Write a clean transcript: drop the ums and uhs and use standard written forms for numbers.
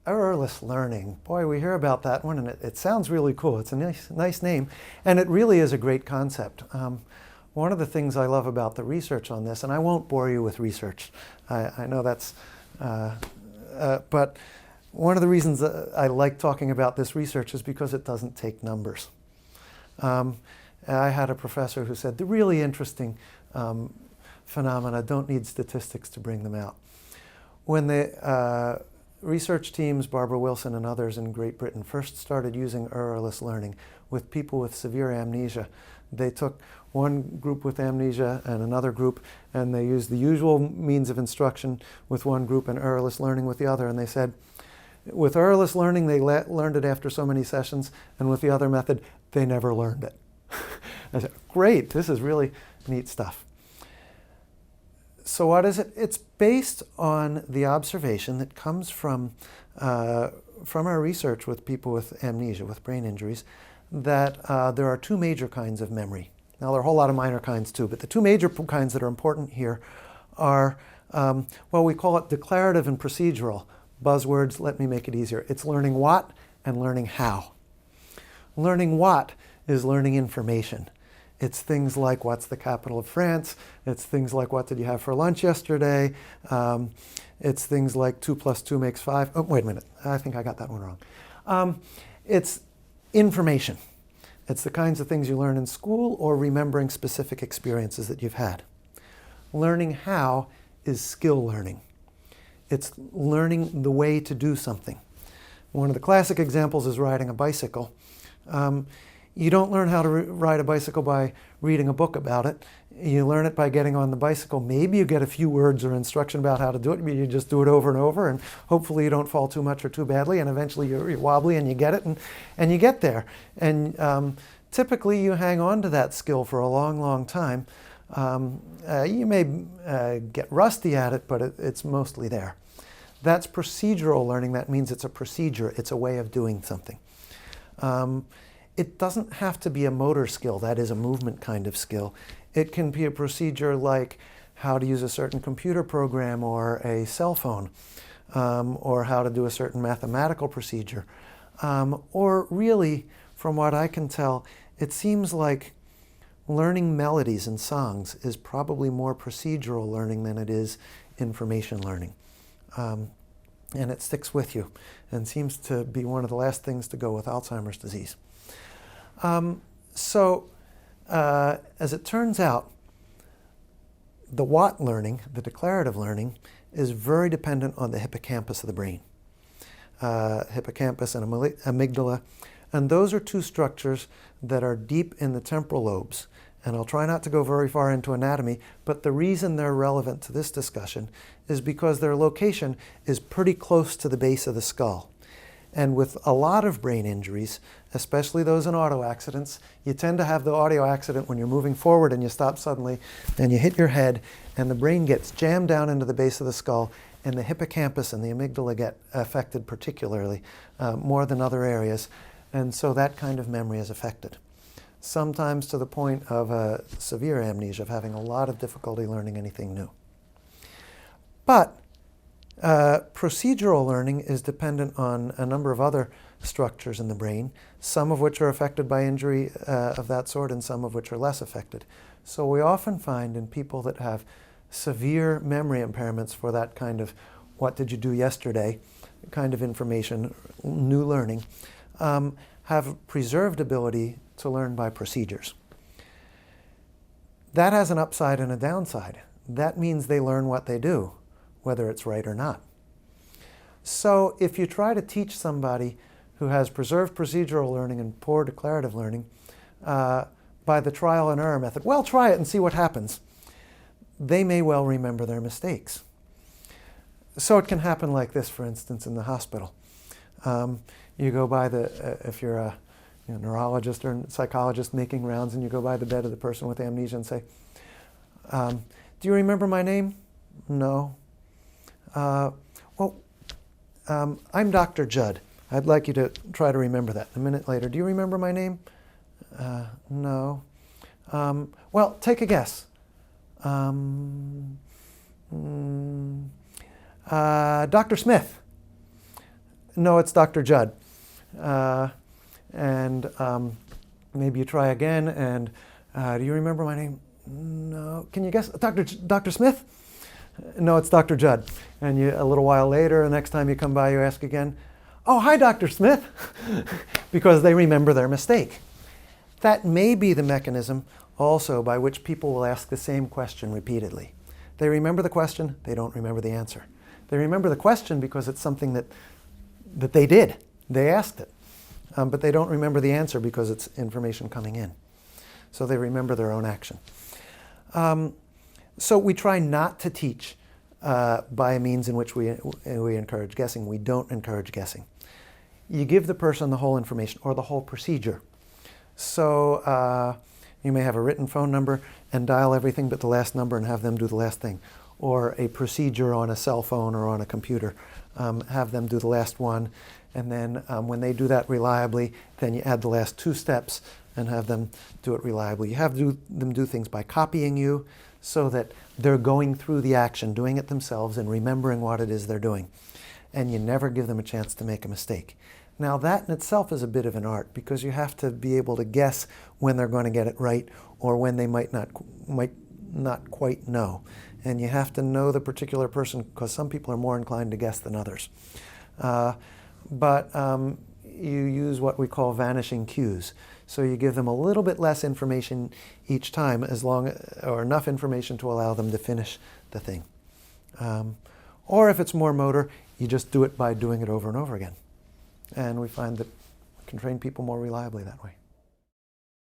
Errorless learning. Boy, we hear about that one, and it sounds really cool. It's a nice name, and it really is a great concept. One of the things I love about the research on this, and I won't bore you with research, I know that's, but one of the reasons that I like talking about this research is because it doesn't take numbers. I had a professor who said the really interesting phenomena don't need statistics to bring them out. When the research teams, Barbara Wilson and others in Great Britain, first started using errorless learning with people with severe amnesia, they took one group with amnesia and another group, and they used the usual means of instruction with one group and errorless learning with the other. And they said, with errorless learning, they learned it after so many sessions, and with the other method, they never learned it. I said, great, this is really neat stuff. So what is it? It's based on the observation that comes from our research with people with amnesia, with brain injuries, that there are two major kinds of memory. Now, there are a whole lot of minor kinds too, but the two major kinds that are important here are, well, we call it declarative and procedural. Buzzwords, let me make it easier. It's learning what and learning how. Learning what is learning information. It's things like, what's the capital of France? It's things like, what did you have for lunch yesterday? It's things like 2 + 2 makes 5. Oh, wait a minute. I think I got that one wrong. It's information. It's the kinds of things you learn in school or remembering specific experiences that you've had. Learning how is skill learning. It's learning the way to do something. One of the classic examples is riding a bicycle. You don't learn how to ride a bicycle by reading a book about it. You learn it by getting on the bicycle. Maybe you get a few words or instruction about how to do it, but you just do it over and over, and hopefully you don't fall too much or too badly, and eventually you're wobbly and you get it, and you get there. And typically you hang on to that skill for a long, long time. You may get rusty at it, but it's mostly there. That's procedural learning. That means it's a procedure. It's a way of doing something. It doesn't have to be a motor skill, that is a movement kind of skill. It can be a procedure like how to use a certain computer program or a cell phone, or how to do a certain mathematical procedure. Or really, from what I can tell, it seems like learning melodies and songs is probably more procedural learning than it is information learning. And it sticks with you and seems to be one of the last things to go with Alzheimer's disease. As it turns out, the what learning, the declarative learning, is very dependent on the hippocampus of the brain. Hippocampus and amygdala. And those are two structures that are deep in the temporal lobes. And I'll try not to go very far into anatomy, but the reason they're relevant to this discussion is because their location is pretty close to the base of the skull. And with a lot of brain injuries, especially those in auto accidents, you tend to have the auto accident when you're moving forward and you stop suddenly and you hit your head and the brain gets jammed down into the base of the skull, and the hippocampus and the amygdala get affected particularly, more than other areas. And so that kind of memory is affected. Sometimes to the point of severe amnesia, of having a lot of difficulty learning anything new. But procedural learning is dependent on a number of other structures in the brain, some of which are affected by injury of that sort and some of which are less affected. So we often find in people that have severe memory impairments for that kind of what did you do yesterday kind of information, new learning, have preserved ability to learn by procedures. That has an upside and a downside. That means they learn what they do, whether it's right or not. So if you try to teach somebody who has preserved procedural learning and poor declarative learning by the trial and error method, well, try it and see what happens. They may well remember their mistakes. So it can happen like this, for instance, in the hospital. You go by if you're a neurologist or a psychologist making rounds, and you go by the bed of the person with amnesia and say, do you remember my name? No. I'm Dr. Judd. I'd like you to try to remember that. A minute later, do you remember my name? No. Well, take a guess. Dr. Smith. no, it's Dr. Judd. And maybe you try again, and do you remember my name? No. Can you guess? Dr. Smith? No, it's Dr. Judd. And a little while later, the next time you come by, you ask again, oh, hi, Dr. Smith, because they remember their mistake. That may be the mechanism also by which people will ask the same question repeatedly. They remember the question, they don't remember the answer. They remember the question because it's something that they did. They asked it. But they don't remember the answer because it's information coming in. So they remember their own action. So we try not to teach by a means in which we encourage guessing. We don't encourage guessing. You give the person the whole information or the whole procedure. So you may have a written phone number and dial everything but the last number and have them do the last thing. Or a procedure on a cell phone or on a computer. Have them do the last one. And then when they do that reliably, then you add the last 2 steps and have them do it reliably. You have them do things by copying you so that they're going through the action, doing it themselves and remembering what it is they're doing. And you never give them a chance to make a mistake. Now that in itself is a bit of an art because you have to be able to guess when they're going to get it right or when they might not quite know. And you have to know the particular person because some people are more inclined to guess than others. But you use what we call vanishing cues. So you give them a little bit less information each time or enough information to allow them to finish the thing. Or if it's more motor, you just do it by doing it over and over again. And we find that we can train people more reliably that way.